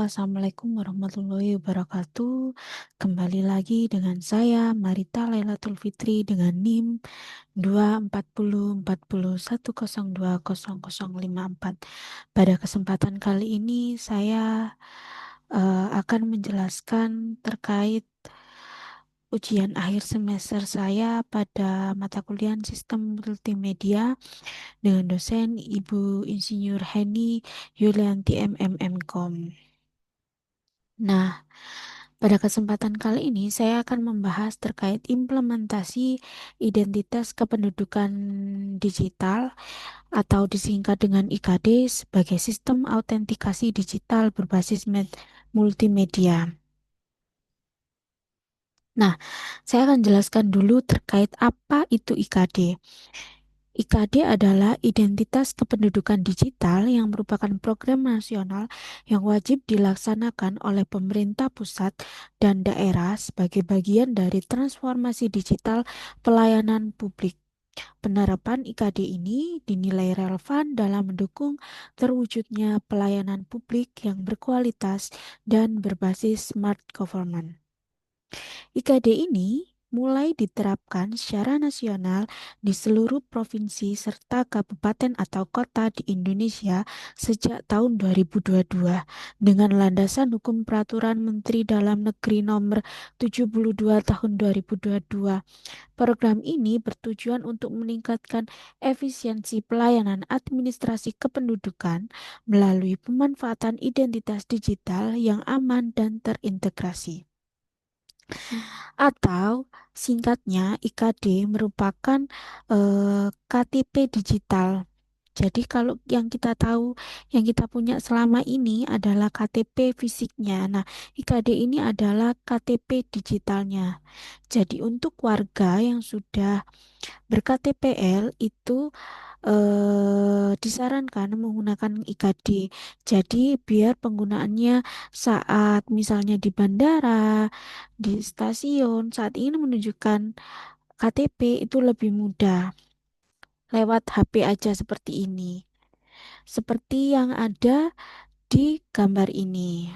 Assalamualaikum warahmatullahi wabarakatuh. Kembali lagi dengan saya, Marita Lailatul Fitri dengan NIM 24040102054. Pada kesempatan kali ini, saya akan menjelaskan terkait ujian akhir semester saya pada mata kuliah Sistem Multimedia dengan dosen Ibu Insinyur Heni Yulianti MMM.Com. Nah, pada kesempatan kali ini saya akan membahas terkait implementasi identitas kependudukan digital atau disingkat dengan IKD sebagai sistem autentikasi digital berbasis multimedia. Nah, saya akan jelaskan dulu terkait apa itu IKD. IKD adalah identitas kependudukan digital yang merupakan program nasional yang wajib dilaksanakan oleh pemerintah pusat dan daerah sebagai bagian dari transformasi digital pelayanan publik. Penerapan IKD ini dinilai relevan dalam mendukung terwujudnya pelayanan publik yang berkualitas dan berbasis smart government. IKD ini mulai diterapkan secara nasional di seluruh provinsi serta kabupaten atau kota di Indonesia sejak tahun 2022 dengan landasan hukum Peraturan Menteri Dalam Negeri Nomor 72 Tahun 2022. Program ini bertujuan untuk meningkatkan efisiensi pelayanan administrasi kependudukan melalui pemanfaatan identitas digital yang aman dan terintegrasi. Atau singkatnya IKD merupakan KTP digital. Jadi kalau yang kita tahu, yang kita punya selama ini adalah KTP fisiknya. Nah, IKD ini adalah KTP digitalnya. Jadi untuk warga yang sudah ber-KTPL itu disarankan menggunakan IKD. Jadi biar penggunaannya saat misalnya di bandara, di stasiun, saat ingin menunjukkan KTP itu lebih mudah lewat HP aja seperti ini. Seperti yang ada di gambar ini.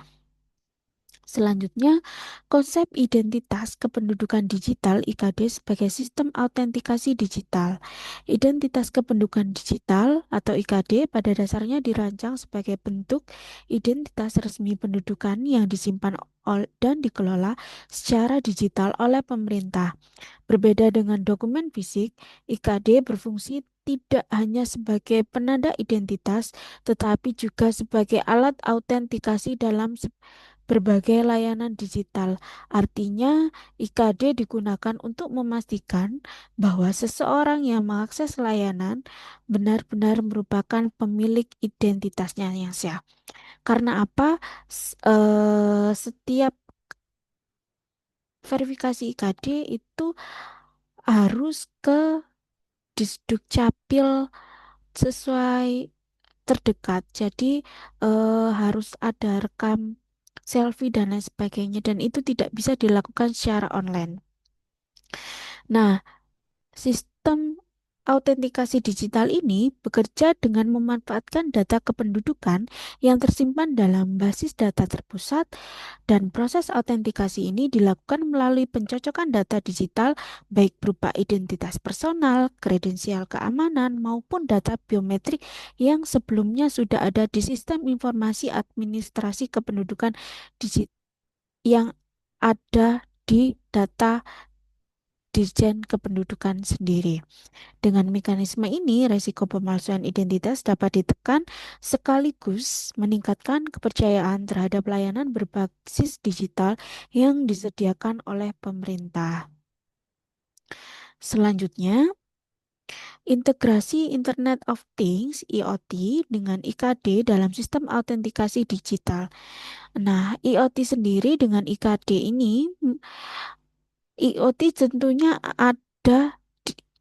Selanjutnya, konsep identitas kependudukan digital IKD sebagai sistem autentikasi digital. Identitas kependudukan digital atau IKD pada dasarnya dirancang sebagai bentuk identitas resmi pendudukan yang disimpan dan dikelola secara digital oleh pemerintah. Berbeda dengan dokumen fisik, IKD berfungsi tidak hanya sebagai penanda identitas, tetapi juga sebagai alat autentikasi dalam berbagai layanan digital. Artinya, IKD digunakan untuk memastikan bahwa seseorang yang mengakses layanan benar-benar merupakan pemilik identitasnya yang sah. Karena apa? Setiap verifikasi IKD itu harus ke Disdukcapil sesuai terdekat. Jadi harus ada rekam selfie dan lain sebagainya dan itu tidak bisa dilakukan secara online. Nah, sistem autentikasi digital ini bekerja dengan memanfaatkan data kependudukan yang tersimpan dalam basis data terpusat dan proses autentikasi ini dilakukan melalui pencocokan data digital baik berupa identitas personal, kredensial keamanan maupun data biometrik yang sebelumnya sudah ada di sistem informasi administrasi kependudukan digital yang ada di data Dirjen Kependudukan sendiri. Dengan mekanisme ini, resiko pemalsuan identitas dapat ditekan sekaligus meningkatkan kepercayaan terhadap layanan berbasis digital yang disediakan oleh pemerintah. Selanjutnya, integrasi Internet of Things (IoT) dengan IKD dalam sistem autentikasi digital. Nah, IoT sendiri dengan IKD ini, IoT tentunya ada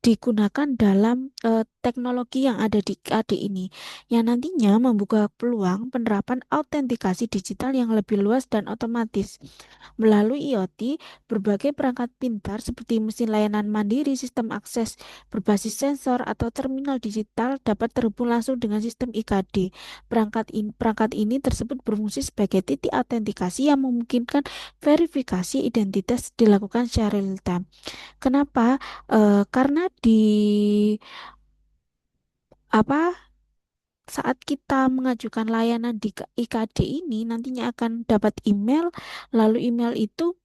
digunakan dalam teknologi yang ada di KD ini, yang nantinya membuka peluang penerapan autentikasi digital yang lebih luas dan otomatis. Melalui IoT, berbagai perangkat pintar seperti mesin layanan mandiri, sistem akses berbasis sensor, atau terminal digital dapat terhubung langsung dengan sistem IKD. Perangkat ini tersebut berfungsi sebagai titik autentikasi yang memungkinkan verifikasi identitas dilakukan secara real time. Kenapa? Karena di apa saat kita mengajukan layanan di IKD ini nantinya akan dapat email, lalu email itu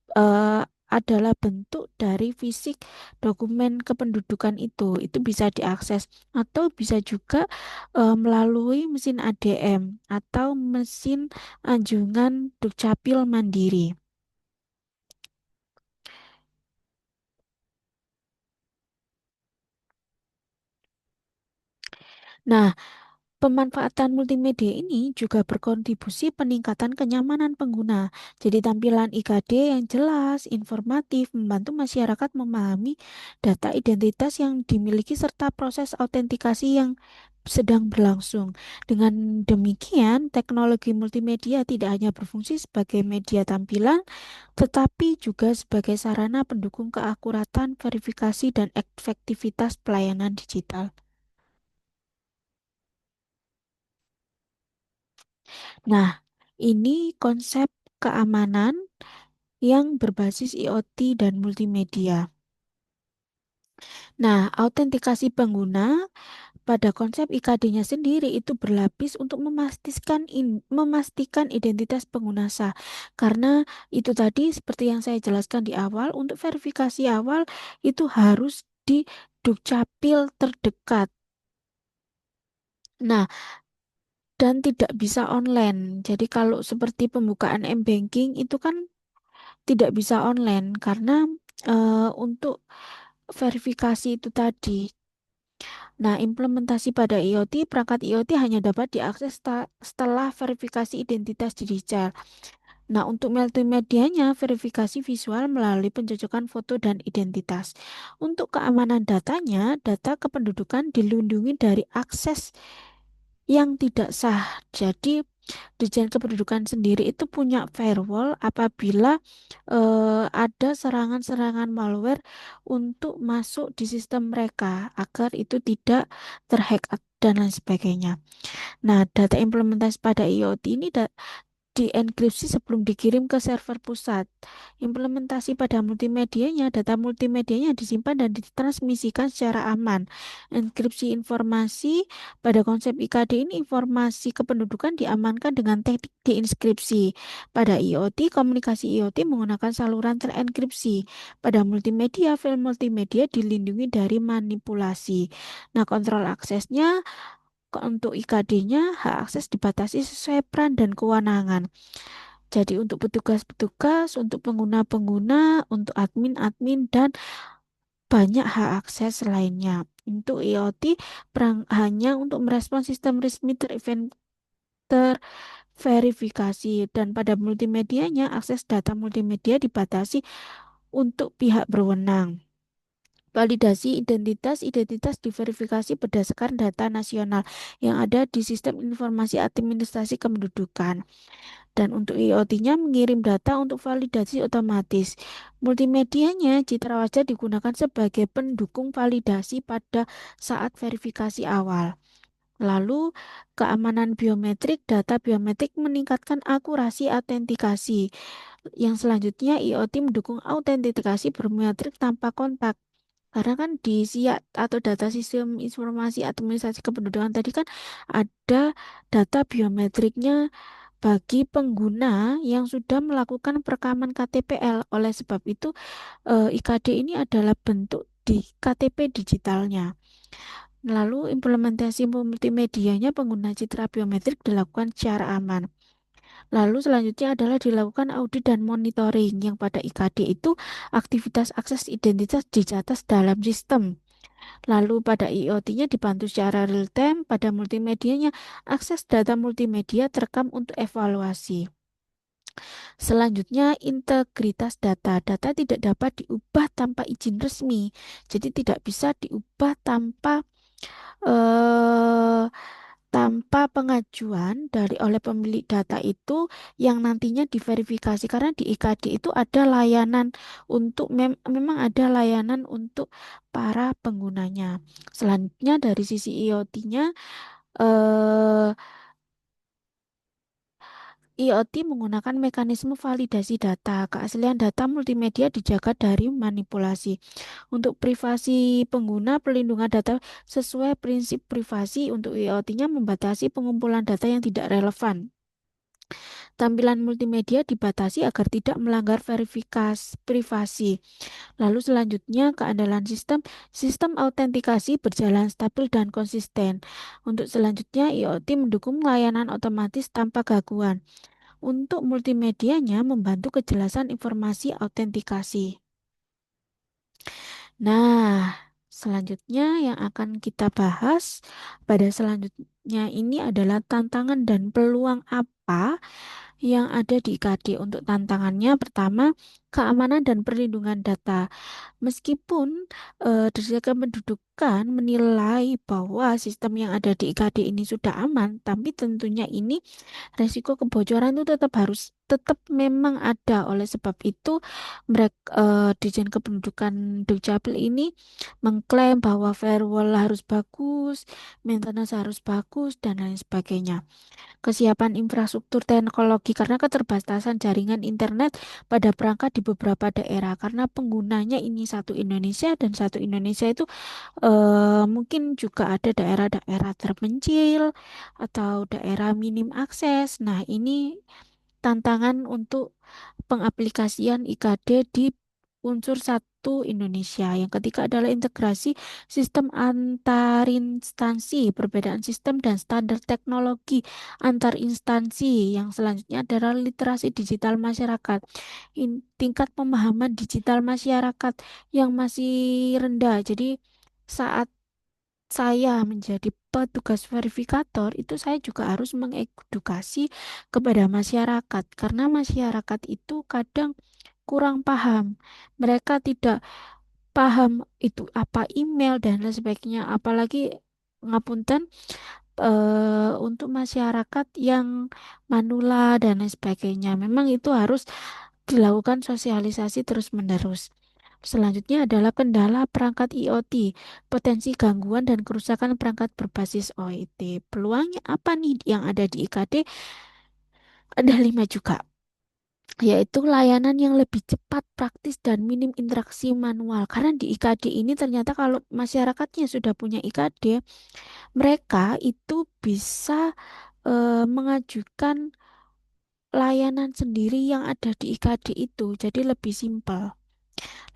adalah bentuk dari fisik dokumen kependudukan itu bisa diakses atau bisa juga melalui mesin ADM atau mesin anjungan Dukcapil Mandiri. Nah, pemanfaatan multimedia ini juga berkontribusi peningkatan kenyamanan pengguna. Jadi tampilan IKD yang jelas, informatif, membantu masyarakat memahami data identitas yang dimiliki serta proses autentikasi yang sedang berlangsung. Dengan demikian, teknologi multimedia tidak hanya berfungsi sebagai media tampilan, tetapi juga sebagai sarana pendukung keakuratan, verifikasi, dan efektivitas pelayanan digital. Nah, ini konsep keamanan yang berbasis IoT dan multimedia. Nah, autentikasi pengguna pada konsep IKD-nya sendiri itu berlapis untuk memastikan identitas pengguna sah. Karena itu tadi seperti yang saya jelaskan di awal, untuk verifikasi awal itu harus di Dukcapil terdekat. Nah, dan tidak bisa online. Jadi kalau seperti pembukaan m-banking itu kan tidak bisa online karena untuk verifikasi itu tadi. Nah, implementasi pada IoT, perangkat IoT hanya dapat diakses setelah verifikasi identitas digital. Nah, untuk multimedianya, verifikasi visual melalui pencocokan foto dan identitas. Untuk keamanan datanya, data kependudukan dilindungi dari akses yang tidak sah. Jadi, Dirjen Kependudukan sendiri itu punya firewall apabila ada serangan-serangan malware untuk masuk di sistem mereka agar itu tidak terhack dan lain sebagainya. Nah, data implementasi pada IoT ini dienkripsi sebelum dikirim ke server pusat. Implementasi pada multimedianya, data multimedianya disimpan dan ditransmisikan secara aman. Enkripsi informasi pada konsep IKD ini, informasi kependudukan diamankan dengan teknik deinskripsi. Pada IoT, komunikasi IoT menggunakan saluran terenkripsi. Pada multimedia, file multimedia dilindungi dari manipulasi. Nah, kontrol aksesnya untuk IKD-nya, hak akses dibatasi sesuai peran dan kewenangan. Jadi untuk petugas-petugas, untuk pengguna-pengguna, untuk admin-admin, dan banyak hak akses lainnya. Untuk IoT, hanya untuk merespons sistem resmi terverifikasi. Dan pada multimedianya, akses data multimedia dibatasi untuk pihak berwenang. Validasi identitas diverifikasi berdasarkan data nasional yang ada di Sistem Informasi Administrasi Kependudukan. Dan untuk IoT-nya mengirim data untuk validasi otomatis. Multimedianya citra wajah digunakan sebagai pendukung validasi pada saat verifikasi awal. Lalu, keamanan biometrik, data biometrik meningkatkan akurasi autentikasi. Yang selanjutnya, IoT mendukung autentikasi biometrik tanpa kontak. Karena kan di SIA atau data sistem informasi administrasi kependudukan tadi kan ada data biometriknya bagi pengguna yang sudah melakukan perekaman KTPL. Oleh sebab itu, IKD ini adalah bentuk di KTP digitalnya. Lalu implementasi multimedianya pengguna citra biometrik dilakukan secara aman. Lalu selanjutnya adalah dilakukan audit dan monitoring yang pada IKD itu aktivitas akses identitas dicatat dalam sistem. Lalu pada IoT-nya dibantu secara real time, pada multimedianya akses data multimedia terekam untuk evaluasi. Selanjutnya, integritas data. Data tidak dapat diubah tanpa izin resmi. Jadi tidak bisa diubah eh, tanpa pengajuan dari oleh pemilik data itu yang nantinya diverifikasi, karena di IKD itu ada layanan untuk memang ada layanan untuk para penggunanya. Selanjutnya dari sisi IoT-nya, IoT menggunakan mekanisme validasi data. Keaslian data multimedia dijaga dari manipulasi. Untuk privasi pengguna, perlindungan data sesuai prinsip privasi untuk IoT-nya membatasi pengumpulan data yang tidak relevan. Tampilan multimedia dibatasi agar tidak melanggar verifikasi privasi. Lalu selanjutnya keandalan sistem, sistem autentikasi berjalan stabil dan konsisten. Untuk selanjutnya IoT mendukung layanan otomatis tanpa gangguan. Untuk multimedianya membantu kejelasan informasi autentikasi. Nah, selanjutnya yang akan kita bahas pada selanjutnya ini adalah tantangan dan peluang apa yang ada di IKD. Untuk tantangannya pertama, keamanan dan perlindungan data. Meskipun Dirjen Kependudukan menilai bahwa sistem yang ada di IKD ini sudah aman, tapi tentunya ini resiko kebocoran itu tetap memang ada. Oleh sebab itu, mereka Dirjen Kependudukan Dukcapil ini mengklaim bahwa firewall harus bagus, maintenance harus bagus, dan lain sebagainya. Kesiapan infrastruktur teknologi karena keterbatasan jaringan internet pada perangkat di beberapa daerah, karena penggunanya ini satu Indonesia, dan satu Indonesia itu mungkin juga ada daerah-daerah terpencil atau daerah minim akses. Nah, ini tantangan untuk pengaplikasian IKD di unsur satu Indonesia. Yang ketiga adalah integrasi sistem antar instansi, perbedaan sistem dan standar teknologi antar instansi. Yang selanjutnya adalah literasi digital masyarakat. Tingkat pemahaman digital masyarakat yang masih rendah. Jadi saat saya menjadi petugas verifikator itu saya juga harus mengedukasi kepada masyarakat, karena masyarakat itu kadang kurang paham. Mereka tidak paham itu apa email dan lain sebagainya, apalagi ngapunten untuk masyarakat yang manula dan lain sebagainya. Memang itu harus dilakukan sosialisasi terus-menerus. Selanjutnya adalah kendala perangkat IoT, potensi gangguan dan kerusakan perangkat berbasis OIT. Peluangnya apa nih yang ada di IKD? Ada 5 juga, yaitu layanan yang lebih cepat, praktis, dan minim interaksi manual. Karena di IKD ini ternyata kalau masyarakatnya sudah punya IKD, mereka itu bisa mengajukan layanan sendiri yang ada di IKD itu, jadi lebih simpel.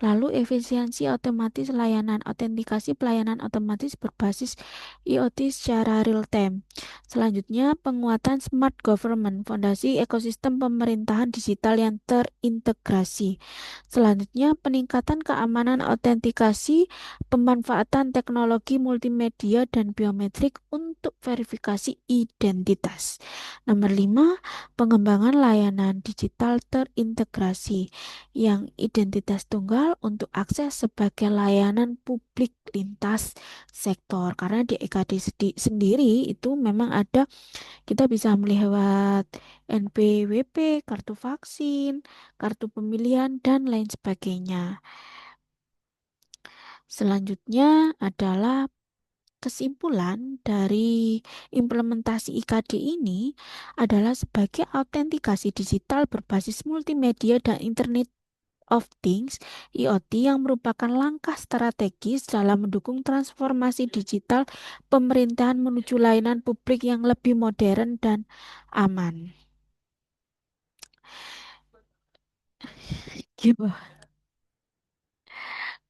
Lalu efisiensi otomatis layanan, autentikasi pelayanan otomatis berbasis IoT secara real time. Selanjutnya, penguatan smart government, fondasi ekosistem pemerintahan digital yang terintegrasi. Selanjutnya, peningkatan keamanan autentikasi, pemanfaatan teknologi multimedia dan biometrik untuk verifikasi identitas. Nomor 5, pengembangan layanan digital terintegrasi yang identitas tunggal untuk akses sebagai layanan publik lintas sektor. Karena di EKD sendiri itu memang ada, kita bisa melihat NPWP, kartu vaksin, kartu pemilihan, dan lain sebagainya. Selanjutnya adalah kesimpulan dari implementasi IKD ini adalah sebagai autentikasi digital berbasis multimedia dan Internet of Things (IoT) yang merupakan langkah strategis dalam mendukung transformasi digital pemerintahan menuju layanan publik yang lebih modern dan aman. Gimana?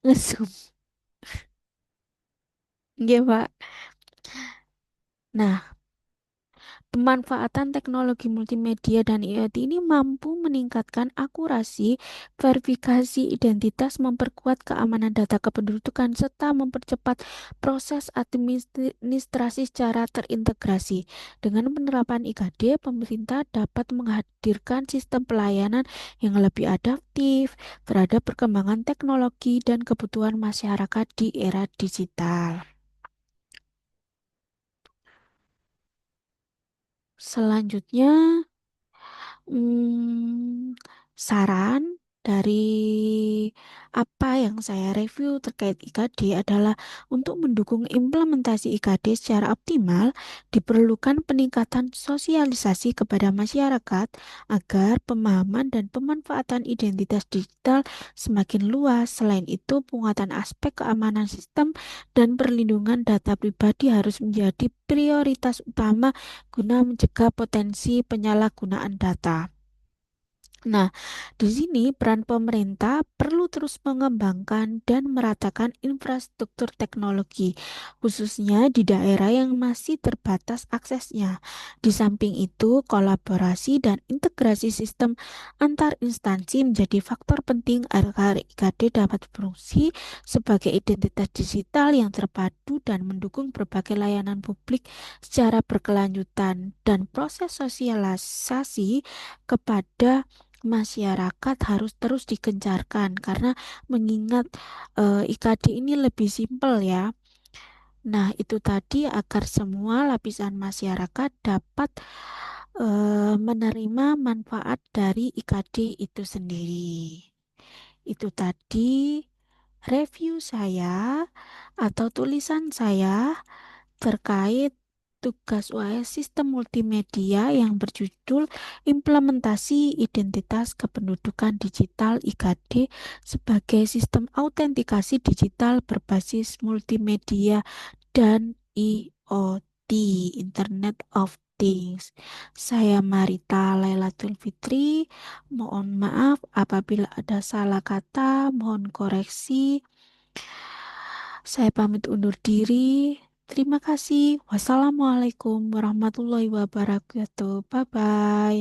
Ngesum. Nggih, Pak. Nah, Pemanfaatan teknologi multimedia dan IoT ini mampu meningkatkan akurasi, verifikasi identitas, memperkuat keamanan data kependudukan, serta mempercepat proses administrasi secara terintegrasi. Dengan penerapan IKD, pemerintah dapat menghadirkan sistem pelayanan yang lebih adaptif terhadap perkembangan teknologi dan kebutuhan masyarakat di era digital. Selanjutnya, Hmm, saran dari apa yang saya review terkait IKD adalah untuk mendukung implementasi IKD secara optimal, diperlukan peningkatan sosialisasi kepada masyarakat agar pemahaman dan pemanfaatan identitas digital semakin luas. Selain itu, penguatan aspek keamanan sistem dan perlindungan data pribadi harus menjadi prioritas utama guna mencegah potensi penyalahgunaan data. Nah, di sini peran pemerintah perlu terus mengembangkan dan meratakan infrastruktur teknologi, khususnya di daerah yang masih terbatas aksesnya. Di samping itu, kolaborasi dan integrasi sistem antar instansi menjadi faktor penting agar IKD dapat berfungsi sebagai identitas digital yang terpadu dan mendukung berbagai layanan publik secara berkelanjutan dan proses sosialisasi kepada masyarakat harus terus digencarkan karena mengingat IKD ini lebih simpel ya. Nah, itu tadi agar semua lapisan masyarakat dapat menerima manfaat dari IKD itu sendiri. Itu tadi review saya atau tulisan saya terkait tugas UAS Sistem Multimedia yang berjudul Implementasi Identitas Kependudukan Digital IKD sebagai Sistem Autentikasi Digital Berbasis Multimedia dan IoT, Internet of Things. Saya Marita Lailatul Fitri. Mohon maaf apabila ada salah kata, mohon koreksi. Saya pamit undur diri. Terima kasih. Wassalamualaikum warahmatullahi wabarakatuh. Bye bye.